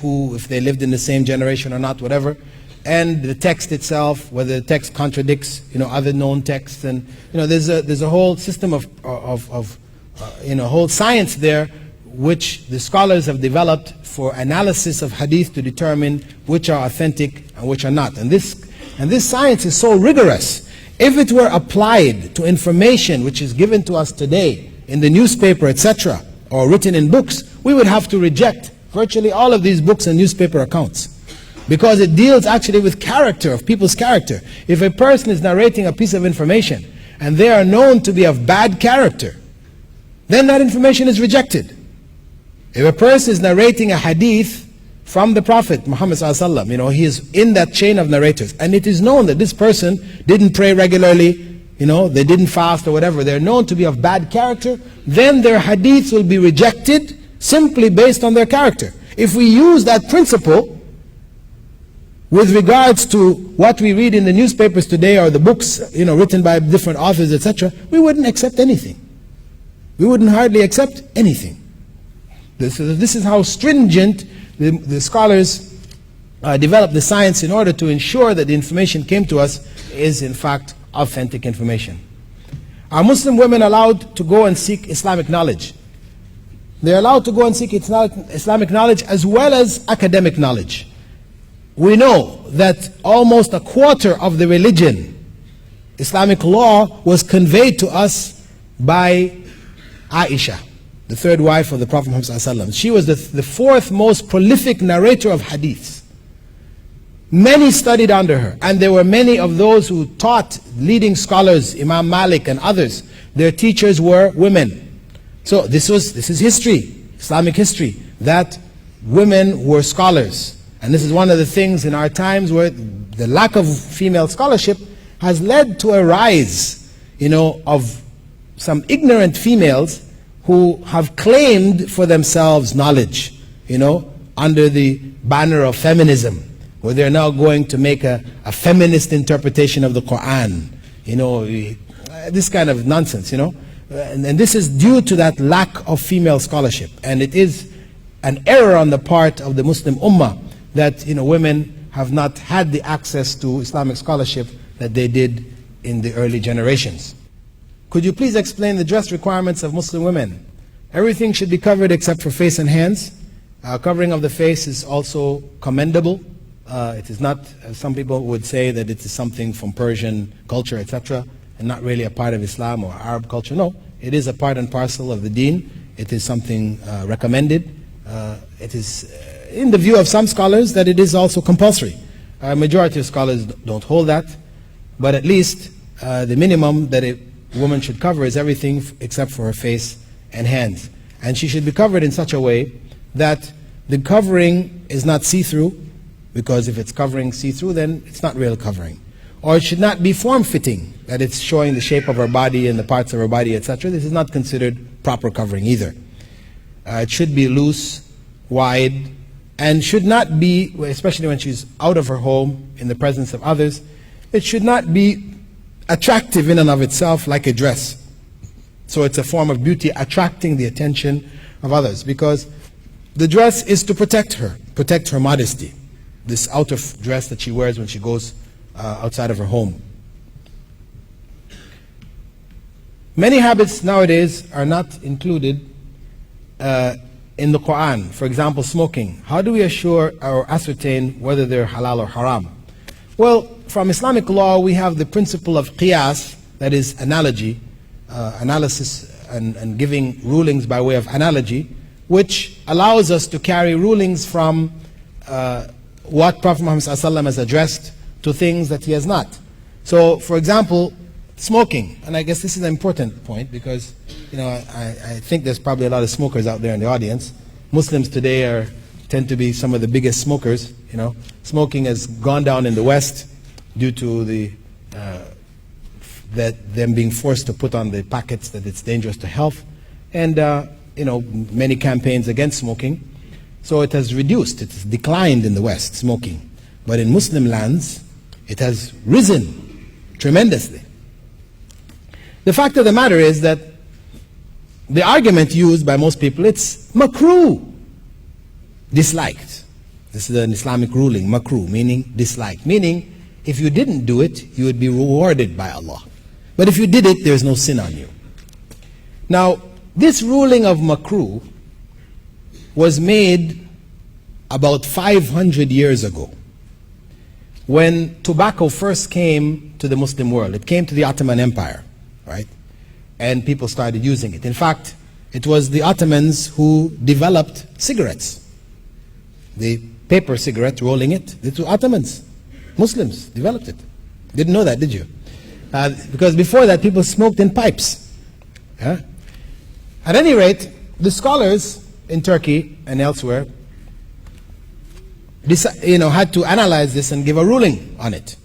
who, if they lived in the same generation or not, whatever, and the text itself, whether the text contradicts, other known texts, and there's a whole system of whole science there, which the scholars have developed for analysis of hadith to determine which are authentic and which are not. And this science is so rigorous. If it were applied to information which is given to us today in the newspaper, etc., or written in books, we would have to reject virtually all of these books and newspaper accounts, because it deals actually with character, of people's character. If a person is narrating a piece of information and they are known to be of bad character, then that information is rejected. If a person is narrating a hadith from the Prophet Muhammad ﷺ, he is in that chain of narrators, and it is known that this person didn't pray regularly, they didn't fast or whatever, they're known to be of bad character, then their hadiths will be rejected simply based on their character. If we use that principle with regards to what we read in the newspapers today, or the books written by different authors, etc., we wouldn't accept anything. We wouldn't hardly accept anything. This is how stringent the scholars developed the science in order to ensure that the information came to us is in fact authentic information. Are Muslim women allowed to go and seek Islamic knowledge? They're allowed to go and seek Islamic knowledge as well as academic knowledge. We know that almost a quarter of the religion, Islamic law, was conveyed to us by Aisha, the third wife of the Prophet Muhammad ﷺ. She was the fourth most prolific narrator of hadiths. Many studied under her, and there were many of those who taught, leading scholars, Imam Malik and others. Their teachers were women. So this is history, Islamic history, that women were scholars. And this is one of the things in our times where the lack of female scholarship has led to a rise, of some ignorant females who have claimed for themselves knowledge, under the banner of feminism, where they're now going to make a feminist interpretation of the Quran, this kind of nonsense, and this is due to that lack of female scholarship. And it is an error on the part of the Muslim Ummah that women have not had the access to Islamic scholarship that they did in the early generations. Could you please explain the dress requirements of Muslim women? Everything should be covered except for face and hands. Covering of the face is also commendable. It is not, as some people would say, that it is something from Persian culture, etc., and not really a part of Islam or Arab culture. No, it is a part and parcel of the deen. It is something recommended. It is in the view of some scholars that it is also compulsory. A majority of scholars don't hold that, but at least the minimum that a woman should cover is everything except for her face and hands. And she should be covered in such a way that the covering is not see-through, because if it's covering see-through, then it's not real covering. Or it should not be form-fitting, that it's showing the shape of her body and the parts of her body, etc. This is not considered proper covering either. It should be loose, wide, and should not be, especially when she's out of her home in the presence of others, it should not be attractive in and of itself like a dress. So it's a form of beauty attracting the attention of others, because the dress is to protect her modesty, this outer dress that she wears when she goes outside of her home. Many habits nowadays are not included in the Quran. For example, smoking. How do we assure or ascertain whether they're halal or haram? Well, from Islamic law, we have the principle of qiyas, that is analogy, analysis and giving rulings by way of analogy, which allows us to carry rulings from what Prophet Muhammad ﷺ has addressed to things that he has not. So, for example, smoking, and I guess this is an important point, because I think there's probably a lot of smokers out there in the audience. Muslims today tend to be some of the biggest smokers. Smoking has gone down in the West due to them being forced to put on the packets that it's dangerous to health, and many campaigns against smoking. So it has reduced, it has declined in the West, smoking. But in Muslim lands, it has risen tremendously. The fact of the matter is that the argument used by most people, it's makruh, disliked. This is an Islamic ruling, makruh, meaning dislike. Meaning, if you didn't do it, you would be rewarded by Allah. But if you did it, there is no sin on you. Now, this ruling of makruh was made about 500 years ago, when tobacco first came to the Muslim world. It came to the Ottoman Empire, right? And people started using it. In fact, it was the Ottomans who developed cigarettes. The paper cigarette, rolling it, the two Ottomans, Muslims, developed it. Didn't know that, did you? Because before that, people smoked in pipes. Yeah? At any rate, the scholars in Turkey and elsewhere had to analyze this and give a ruling on it.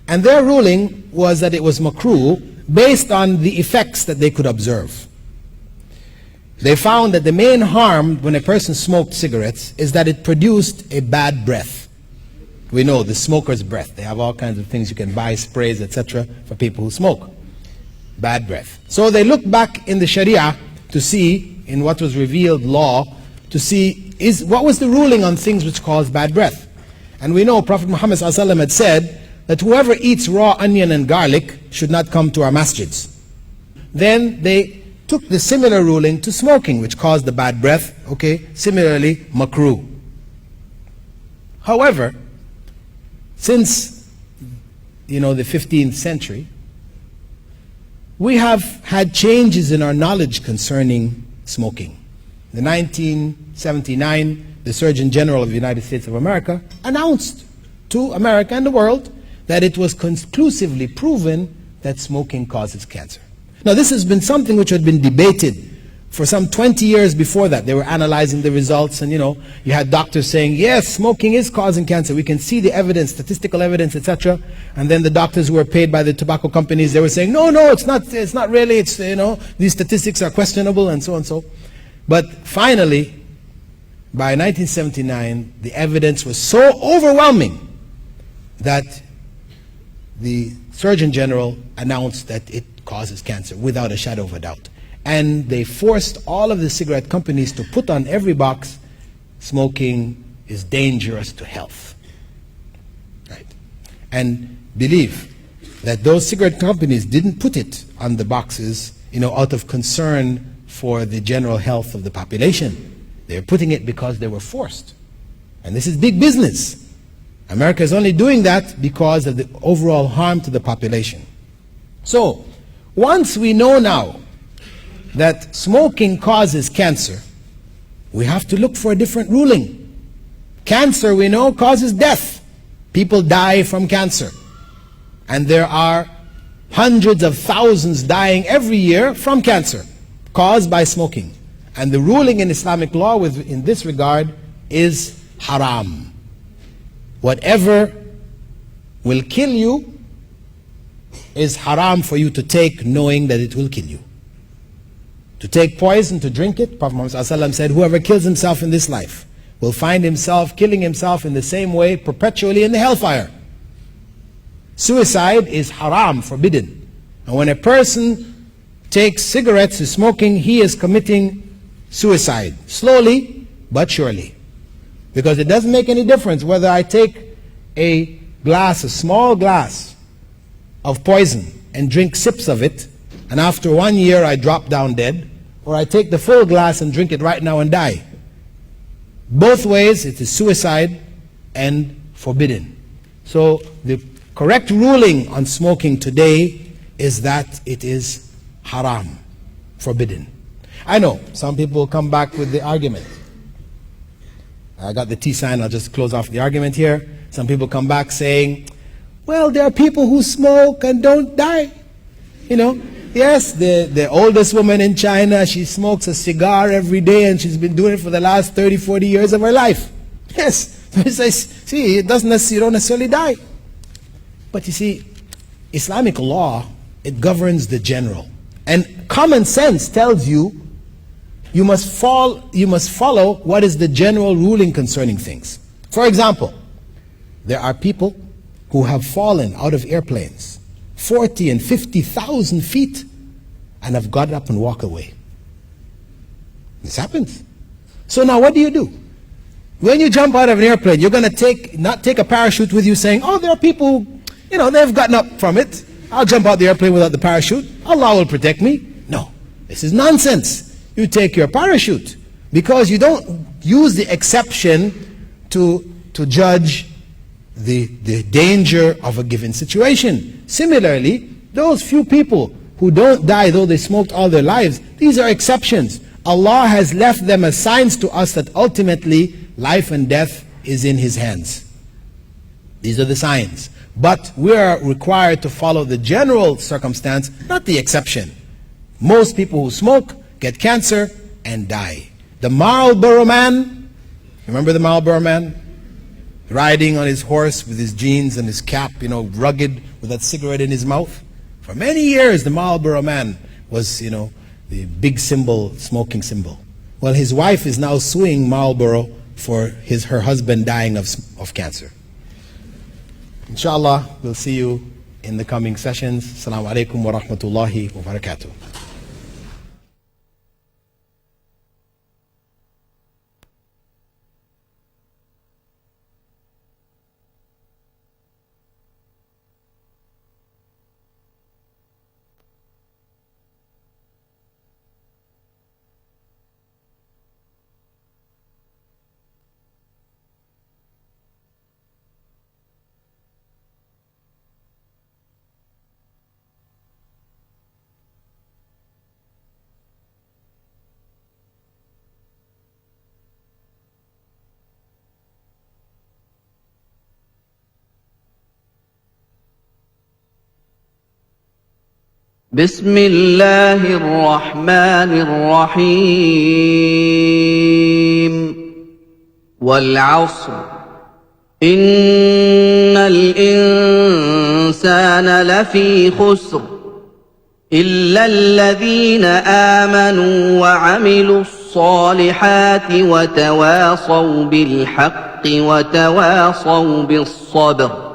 And their ruling was that it was makruh based on the effects that they could observe. They found that the main harm when a person smoked cigarettes is that it produced a bad breath. We know the smoker's breath. They have all kinds of things you can buy, sprays, etc. for people who smoke. Bad breath. So they looked back in the Sharia to see, in what was revealed law, to see what was the ruling on things which cause bad breath. And we know Prophet Muhammad ﷺ had said that whoever eats raw onion and garlic should not come to our masjids. Then they took the similar ruling to smoking, which caused the bad breath. Okay, similarly, makruh. However, since the 15th century, we have had changes in our knowledge concerning smoking. In 1979, the Surgeon General of the United States of America announced to America and the world that it was conclusively proven that smoking causes cancer. Now, this has been something which had been debated for some 20 years before that. They were analyzing the results, and you had doctors saying, yes, smoking is causing cancer. We can see the evidence, statistical evidence, etc. And then the doctors who were paid by the tobacco companies, they were saying, no, it's not really, these statistics are questionable, and so and so. But finally, by 1979, the evidence was so overwhelming that the Surgeon General announced that it causes cancer without a shadow of a doubt. And they forced all of the cigarette companies to put on every box, smoking is dangerous to health. Right? And believe that those cigarette companies didn't put it on the boxes, out of concern for the general health of the population. They were putting it because they were forced. And this is big business. America is only doing that because of the overall harm to the population. So, once we know now that smoking causes cancer, we have to look for a different ruling. Cancer, we know, causes death. People die from cancer. And there are hundreds of thousands dying every year from cancer caused by smoking. And the ruling in Islamic law in this regard is haram. Whatever will kill you is haram for you to take, knowing that it will kill you. To take poison, to drink it, Prophet Muhammad ﷺ said, whoever kills himself in this life will find himself killing himself in the same way perpetually in the hellfire. Suicide is haram, forbidden. And when a person takes cigarettes, is smoking, he is committing suicide, slowly but surely. Because it doesn't make any difference whether I take a small glass of poison and drink sips of it, and after 1 year I drop down dead, or I take the full glass and drink it right now and die. Both ways it is suicide and forbidden. So the correct ruling on smoking today is that it is haram, forbidden. I know some people will come back with the argument. I got the T sign, I'll just close off the argument here. Some people come back saying, well, there are people who smoke and don't die. Yes, the oldest woman in China, she smokes a cigar every day and she's been doing it for the last 30, 40 years of her life. Yes, see, you don't necessarily die. But you see, Islamic law, it governs the general. And common sense tells you, you must follow what is the general ruling concerning things. For example, there are people who have fallen out of airplanes 40 and 50,000 feet and have got up and walked away. This happens. So now what do? When you jump out of an airplane, you're going to not take a parachute with you saying, oh, there are people, they've gotten up from it. I'll jump out the airplane without the parachute. Allah will protect me. No, this is nonsense. You take your parachute because you don't use the exception to judge the danger of a given situation. Similarly, those few people who don't die though they smoked all their lives, these are exceptions. Allah has left them as signs to us that ultimately life and death is in His hands. These are the signs. But we are required to follow the general circumstance, not the exception. Most people who smoke get cancer and die. The Marlboro man, remember the Marlboro man? Riding on his horse with his jeans and his cap, rugged with that cigarette in his mouth. For many years the Marlboro man was, the big symbol, smoking symbol. Well, his wife is now suing Marlboro for her husband dying of cancer. Inshallah, we'll see you in the coming sessions. Assalamu alaikum wa rahmatullahi wa barakatuh. بسم الله الرحمن الرحيم والعصر إن الإنسان لفي خسر إلا الذين آمنوا وعملوا الصالحات وتواصوا بالحق وتواصوا بالصبر